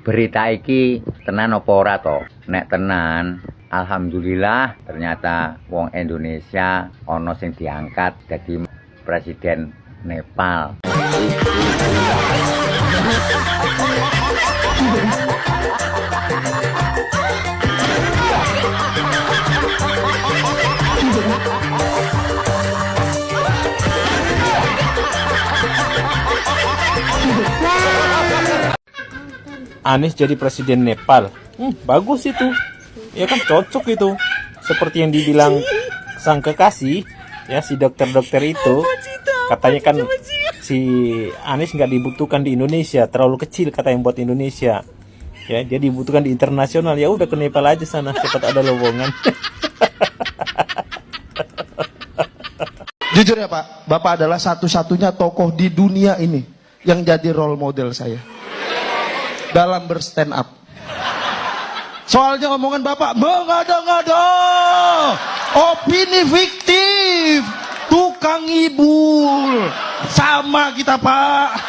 Berita iki tenan apa ora to? Nek tenan, alhamdulillah ternyata wong Indonesia ana sing diangkat dadi presiden Nepal. Anies jadi presiden Nepal. Bagus itu. Ya kan cocok itu. Seperti yang dibilang sang kekasih, ya si dokter-dokter itu. Katanya kan si Anies nggak dibutuhkan di Indonesia, terlalu kecil kata yang buat Indonesia. Ya, dia dibutuhkan di internasional. Ya udah ke Nepal aja sana, cepat ada lowongan. Jujur ya Pak, Bapak adalah satu-satunya tokoh di dunia ini yang jadi role model saya dalam berstand up. Soalnya omongan Bapak mengada-ngada, opini fiktif, tukang ngibul, sama kita Pak.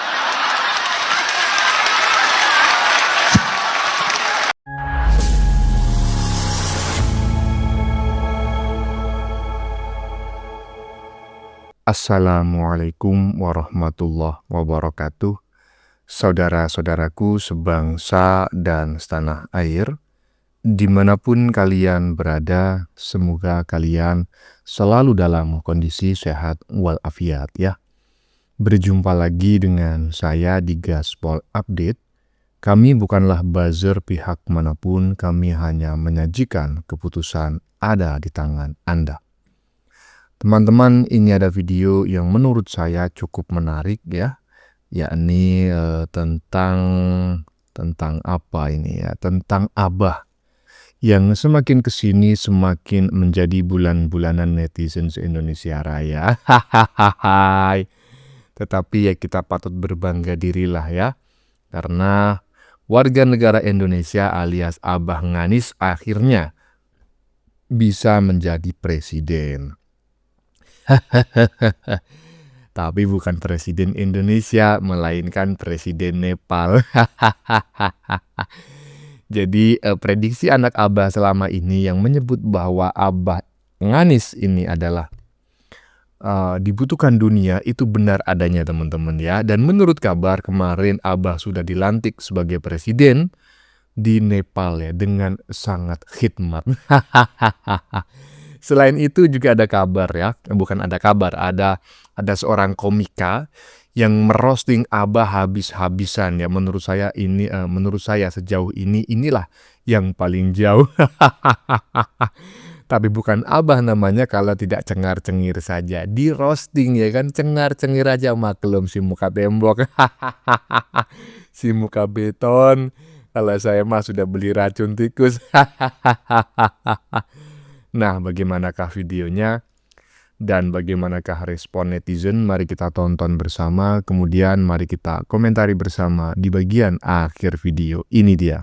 Assalamualaikum warahmatullahi wabarakatuh. Saudara-saudaraku sebangsa dan setanah air, dimanapun kalian berada, semoga kalian selalu dalam kondisi sehat walafiat ya. Berjumpa lagi dengan saya di Gaspol Update. Kami bukanlah buzzer pihak manapun, kami hanya menyajikan keputusan ada di tangan Anda. Teman-teman, ini ada video yang menurut saya cukup menarik ya, yakni tentang apa ini ya, tentang Abah yang semakin kesini semakin menjadi bulan-bulanan netizen Indonesia Raya. Tetapi ya kita patut berbangga dirilah ya, karena warga negara Indonesia alias Abah Nganis akhirnya bisa menjadi presiden. Tapi bukan presiden Indonesia, melainkan presiden Nepal. Jadi prediksi anak Abah selama ini yang menyebut bahwa Abah Nganis ini adalah dibutuhkan dunia, itu benar adanya teman-teman ya. Dan menurut kabar kemarin Abah sudah dilantik sebagai presiden di Nepal ya, dengan sangat khidmat. Selain itu juga ada kabar ya, bukan ada kabar, ada seorang komika yang merosting Abah habis-habisan ya. Menurut saya ini, menurut saya sejauh ini inilah yang paling jauh. Tapi bukan Abah namanya kalau tidak cengar-cengir saja, di roasting ya kan, cengar-cengir aja maklum si muka tembok, si muka beton. Kalau saya mah sudah beli racun tikus. Nah, bagaimanakah videonya dan bagaimanakah respon netizen? Mari kita tonton bersama, kemudian mari kita komentari bersama di bagian akhir video. Ini dia.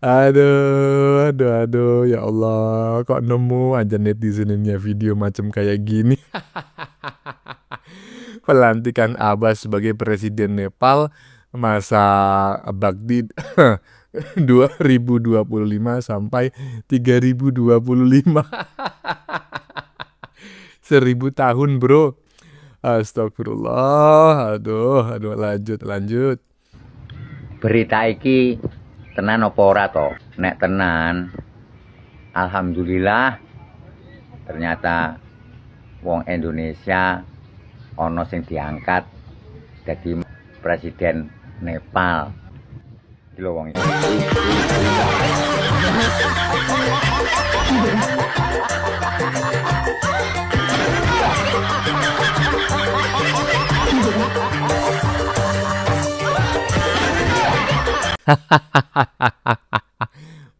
Aduh, ya Allah, kok nemu aja netizennya video macam kayak gini. Pelantikan Abah sebagai presiden Nepal masa bakti 2025 sampai 3025. 1000 tahun bro. Astagfirullah. Aduh, lanjut. Berita iki tenan apa ora to? Nek tenan, alhamdulillah ternyata wong Indonesia ana sing diangkat dadi presiden Nepal. Iki lho wong iki.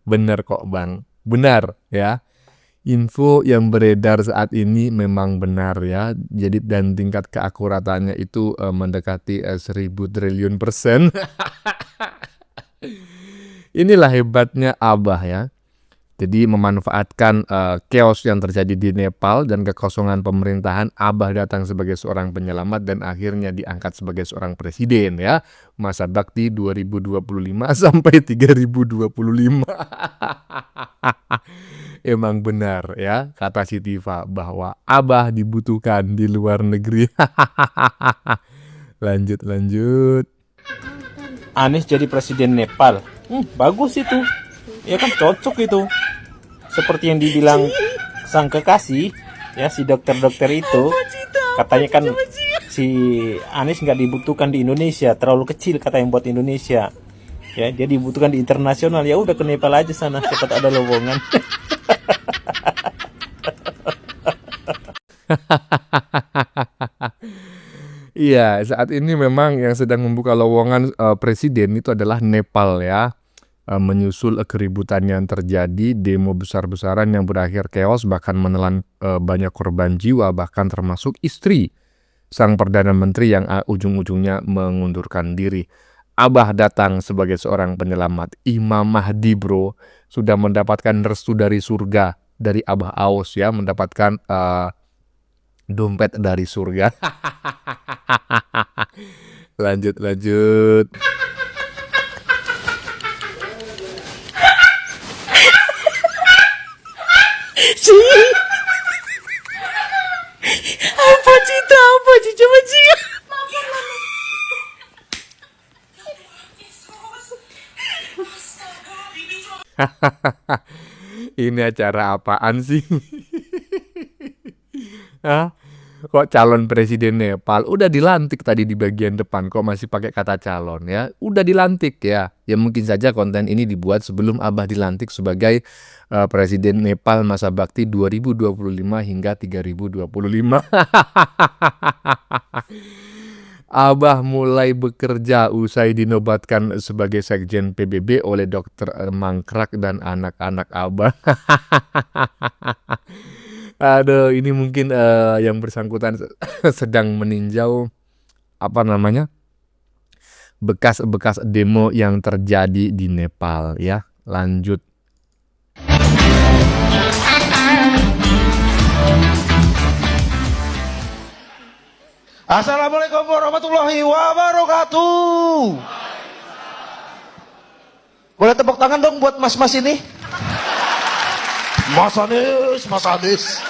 Bener kok Bang, benar ya. Info yang beredar saat ini memang benar ya. Jadi dan tingkat keakuratannya itu mendekati 1000 triliun persen. Inilah hebatnya Abah ya. Jadi memanfaatkan chaos yang terjadi di Nepal dan kekosongan pemerintahan, Abah datang sebagai seorang penyelamat dan akhirnya diangkat sebagai seorang presiden ya. Masa bakti 2025 sampai 3025. Emang benar ya kata si Tifa bahwa Abah dibutuhkan di luar negeri. Lanjut. Anies jadi presiden Nepal. Bagus itu. Ya kan cocok itu. Seperti yang dibilang sang kekasih, ya si dokter-dokter itu. Katanya kan si Anies nggak dibutuhkan di Indonesia, terlalu kecil kata yang buat Indonesia. Ya, dia dibutuhkan di internasional. Ya udah ke Nepal aja sana, cepat ada lowongan. Iya, saat ini memang yang sedang membuka lowongan presiden itu adalah Nepal ya. Menyusul keributan yang terjadi, demo besar-besaran yang berakhir chaos bahkan menelan banyak korban jiwa bahkan termasuk istri sang Perdana Menteri yang ujung-ujungnya mengundurkan diri. Abah datang sebagai seorang penyelamat. Imam Mahdi bro sudah mendapatkan restu dari surga dari Abah Aus ya, mendapatkan dompet dari surga. Lanjut. Apa sih coba sih? Ini acara apaan sih? Hah? Kok calon presiden Nepal udah dilantik tadi di bagian depan, kok masih pakai kata calon ya? Udah dilantik ya. Ya mungkin saja konten ini dibuat sebelum Abah dilantik sebagai presiden Nepal masa bakti 2025 hingga 3025. Abah mulai bekerja usai dinobatkan sebagai sekjen PBB oleh Dokter Mangkrak dan anak-anak Abah. Aduh, ini mungkin yang bersangkutan sedang meninjau bekas-bekas demo yang terjadi di Nepal ya. Lanjut. Assalamualaikum warahmatullahi wabarakatuh. Boleh tepuk tangan dong buat mas-mas ini? Mas Anies.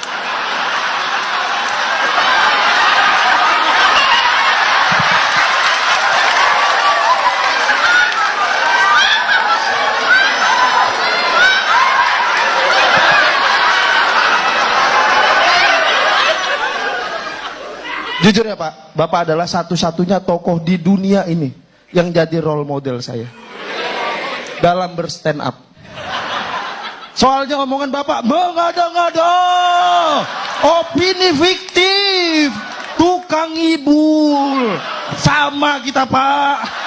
Jujur ya Pak, Bapak adalah satu-satunya tokoh di dunia ini yang jadi role model saya dalam berstand up. Soalnya omongan Bapak mengada-ngada, opini fiktif, tukang ngibul, sama kita Pak.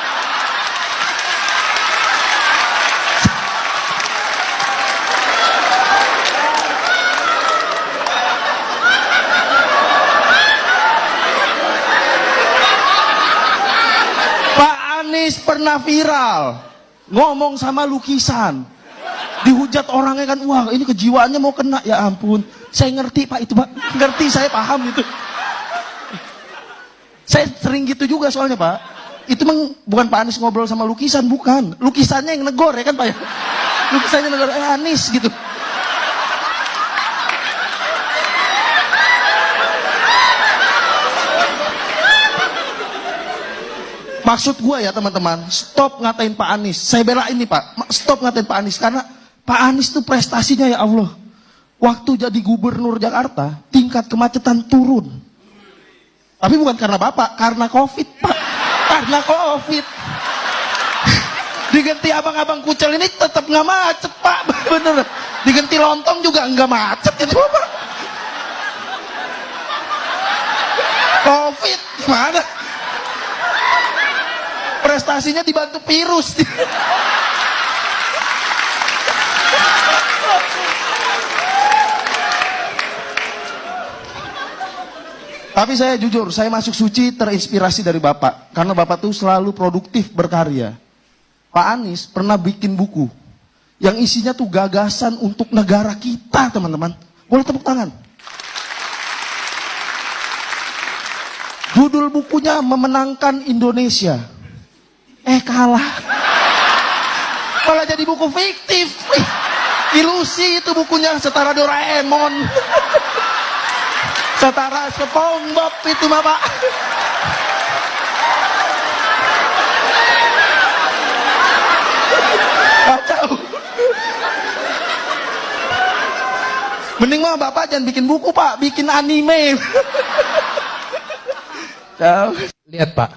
Anies pernah viral ngomong sama lukisan, dihujat orangnya kan, wah ini kejiwaannya mau kena. Ya ampun, saya ngerti Pak itu Pak, ngerti, saya paham itu. Saya sering gitu juga soalnya Pak. Itu bukan Pak Anies ngobrol sama lukisan, bukan, lukisannya yang negor ya kan Pak ya, lukisannya negor Anies gitu. Maksud gue ya teman-teman, stop ngatain Pak Anies. Saya belain nih Pak, stop ngatain Pak Anies. Karena Pak Anies tuh prestasinya ya Allah. Waktu jadi gubernur Jakarta, tingkat kemacetan turun. Tapi bukan karena Bapak, karena Covid Pak. Karena Covid. Diganti abang-abang kucel ini tetap nggak macet Pak. Bener. Diganti lontong juga nggak macet itu Pak. Covid gimana? Prestasinya dibantu virus. Tapi saya jujur, saya masuk Suci terinspirasi dari Bapak. Karena Bapak tuh selalu produktif berkarya. Pak Anies pernah bikin buku yang isinya tuh gagasan untuk negara kita, teman-teman. Boleh tepuk tangan. Judul bukunya Memenangkan Indonesia. Kalah. Malah jadi buku fiktif. Ilusi itu bukunya, setara Doraemon. Setara SpongeBob itu, Bapak. Kacau. Mending mah Bapak jangan bikin buku, Pak, bikin anime. Lihat Pak,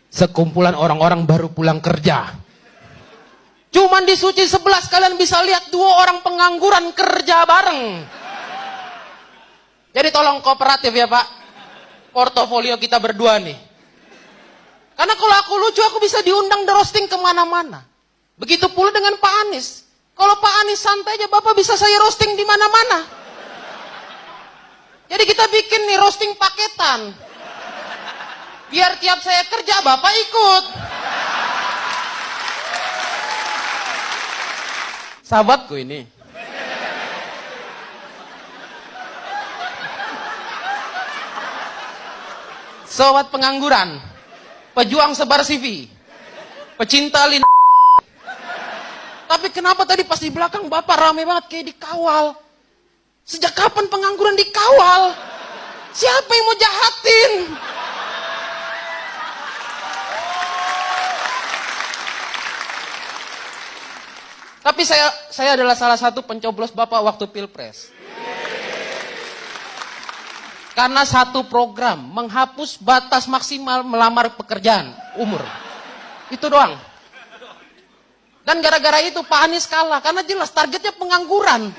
sekumpulan orang-orang baru pulang kerja. Cuman di Suci 11 kalian bisa lihat 2 orang pengangguran kerja bareng. Jadi tolong kooperatif ya Pak, portofolio kita berdua nih. Karena kalau aku lucu, aku bisa diundang di roasting kemana-mana. Begitu pula dengan Pak Anies. Kalau Pak Anies santai aja, Bapak bisa saya roasting di mana-mana. Jadi kita bikin nih roasting paketan. Biar tiap saya kerja, Bapak ikut. Sahabatku ini. Sobat pengangguran, pejuang sebar CV, pecinta lin. Tapi kenapa tadi pas di belakang Bapak rame banget kayak dikawal? Sejak kapan pengangguran dikawal? Siapa yang mau jahatin? Tapi saya adalah salah satu pencoblos Bapak waktu Pilpres. Karena satu program menghapus batas maksimal melamar pekerjaan umur. Itu doang. Dan gara-gara itu Pak Anies kalah. Karena jelas targetnya pengangguran.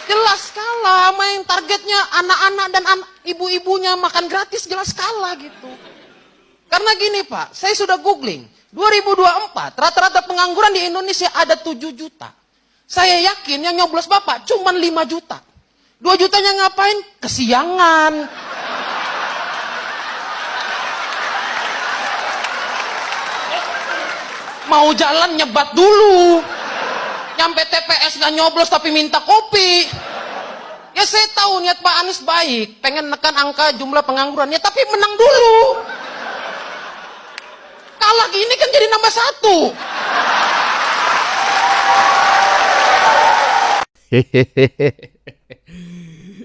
Jelas kalah. Main targetnya anak-anak dan ibu-ibunya makan gratis, jelas kalah gitu. Karena gini Pak, saya sudah googling. 2024 rata-rata pengangguran di Indonesia ada 7 juta. Saya yakin yang nyoblos Bapak cuma 5 juta. 2 jutanya ngapain? Kesiangan. Mau jalan nyebat dulu. Nyampe TPS nggak nyoblos tapi minta kopi. Ya saya tahu niat Pak Anies baik, pengen nekan angka jumlah pengangguran. Ya tapi menang dulu. Kalah gini kan jadi nambah 1.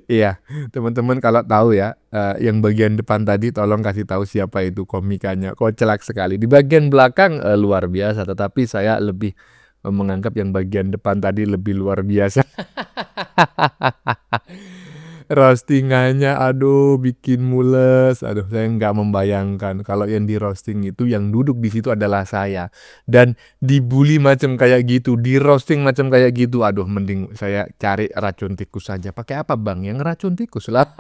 Iya, teman-teman kalau tahu ya, yang bagian depan tadi tolong kasih tahu siapa itu komikanya. Kocak sekali. Di bagian belakang luar biasa, tetapi saya lebih menganggap yang bagian depan tadi lebih luar biasa. Roastingannya, aduh, bikin mules. Aduh, saya nggak membayangkan kalau yang di roasting itu yang duduk di situ adalah saya dan dibully macam kayak gitu, di roasting macam kayak gitu. Aduh, mending saya cari racun tikus saja. Pakai apa bang? Yang racun tikus lah.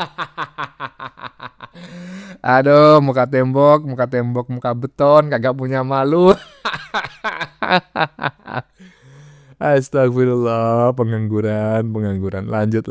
Aduh, muka tembok, muka beton, kagak punya malu. Astagfirullah, pengangguran. Lanjut.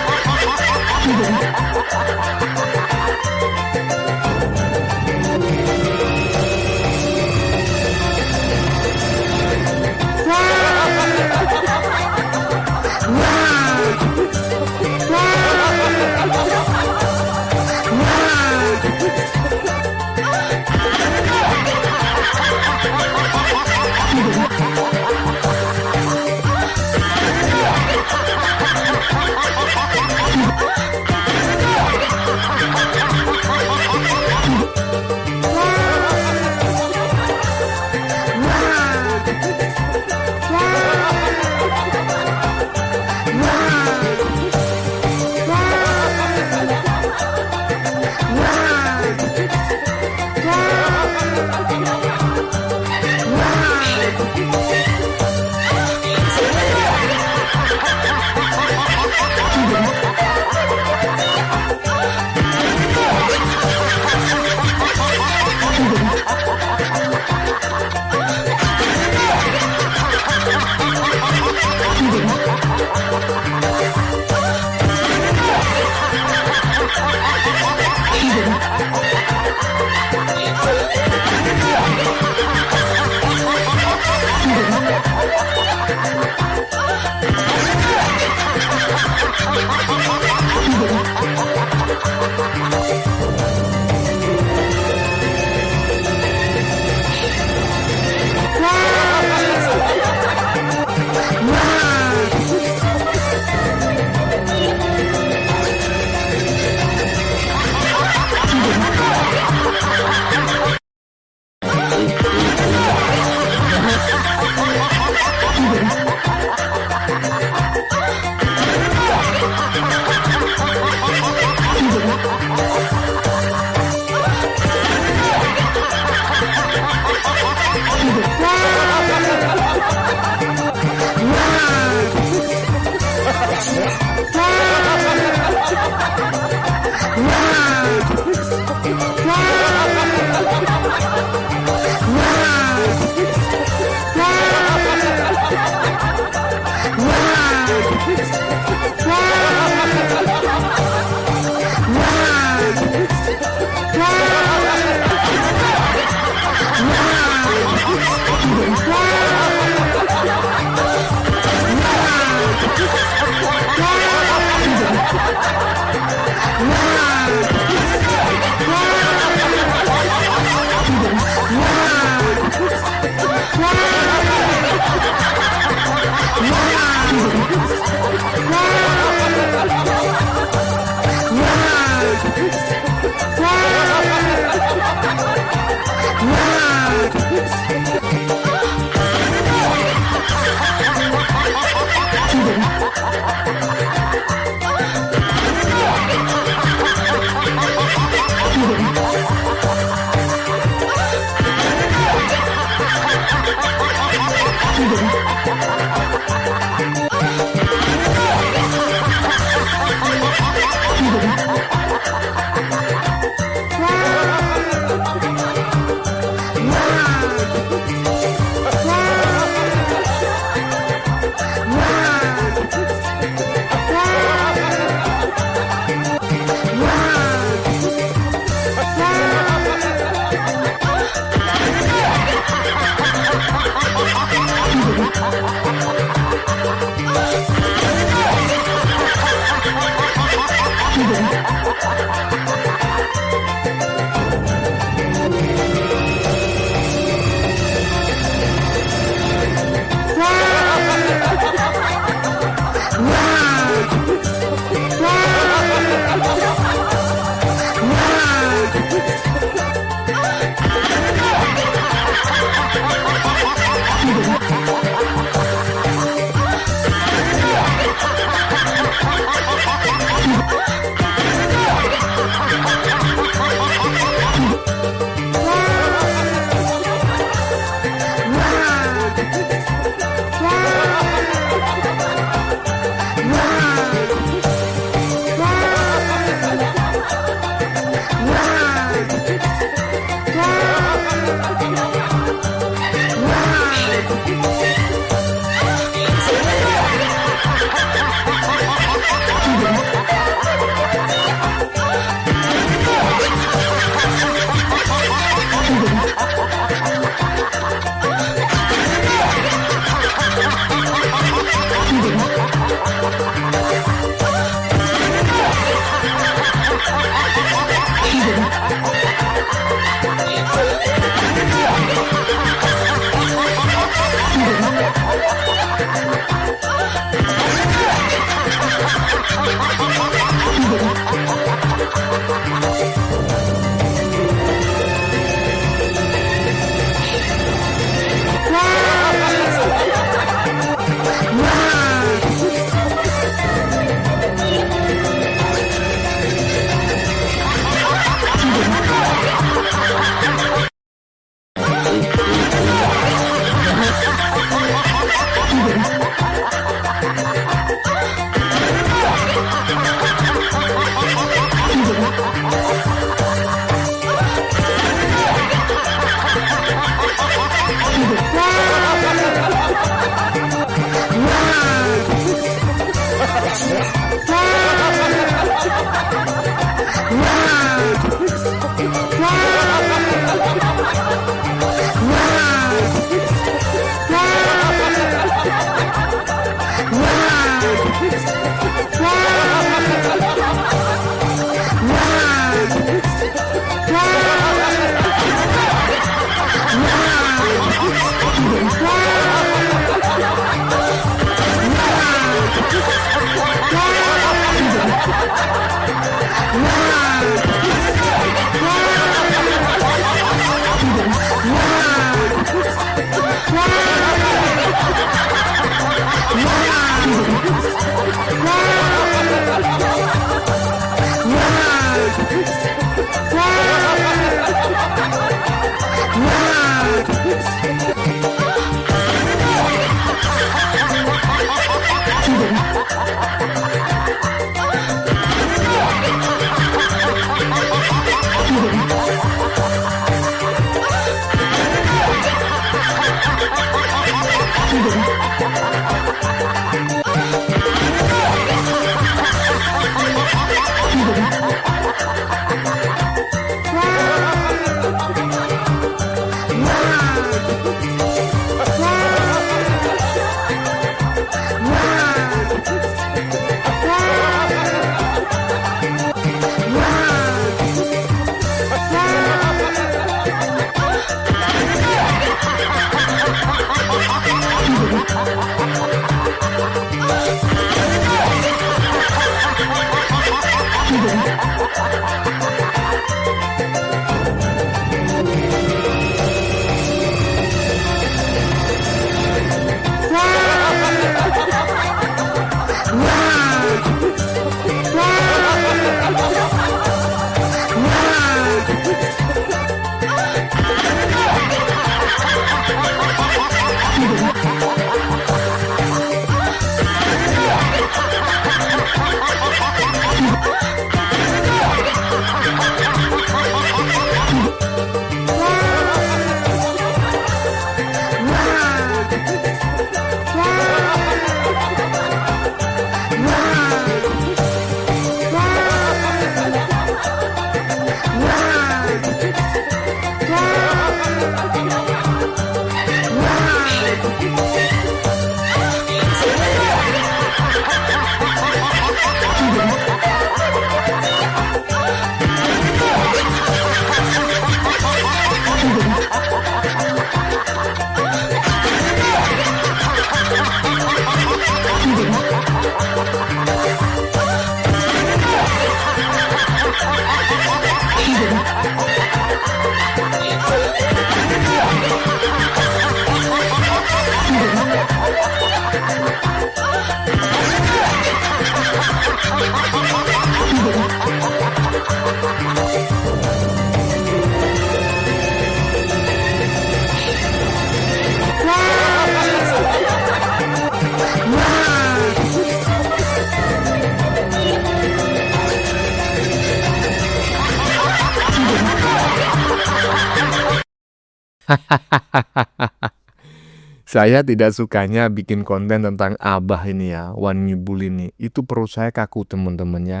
Saya tidak sukanya bikin konten tentang Abah ini ya, Wan Nyibul ini. Itu perut saya kaku teman-teman ya.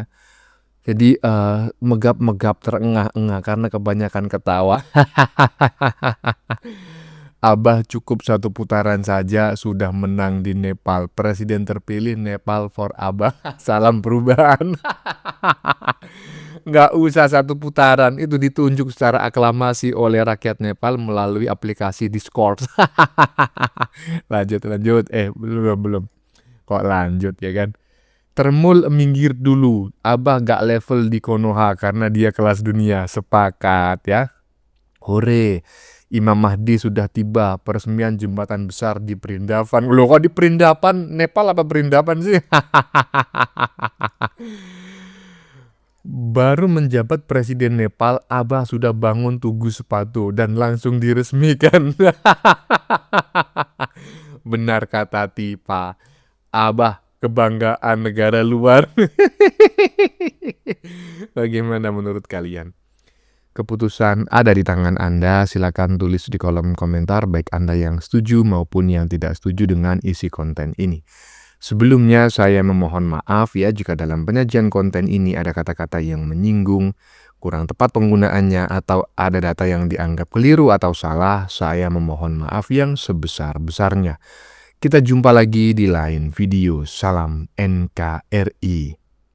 Jadi megap-megap terengah-engah karena kebanyakan ketawa. Abah cukup 1 putaran saja sudah menang di Nepal. Presiden terpilih Nepal for Abah. Salam perubahan. Nggak usah 1 putaran, itu ditunjuk secara aklamasi oleh rakyat Nepal melalui aplikasi Discord. Lanjut. Belum. Kok lanjut ya kan? Termul minggir dulu. Abah gak level di Konoha karena dia kelas dunia. Sepakat ya. Hore. Imam Mahdi sudah tiba. Peresmian jembatan besar di Perindapan. Loh kok di Perindapan? Nepal apa Perindapan sih? Baru menjabat presiden Nepal, Abah sudah bangun tugu sepatu dan langsung diresmikan. Benar kata Tipa. Abah kebanggaan negara luar. Bagaimana menurut kalian? Keputusan ada di tangan Anda. Silakan tulis di kolom komentar baik Anda yang setuju maupun yang tidak setuju dengan isi konten ini. Sebelumnya saya memohon maaf ya jika dalam penyajian konten ini ada kata-kata yang menyinggung, kurang tepat penggunaannya, atau ada data yang dianggap keliru atau salah. Saya memohon maaf yang sebesar-besarnya. Kita jumpa lagi di lain video. Salam NKRI.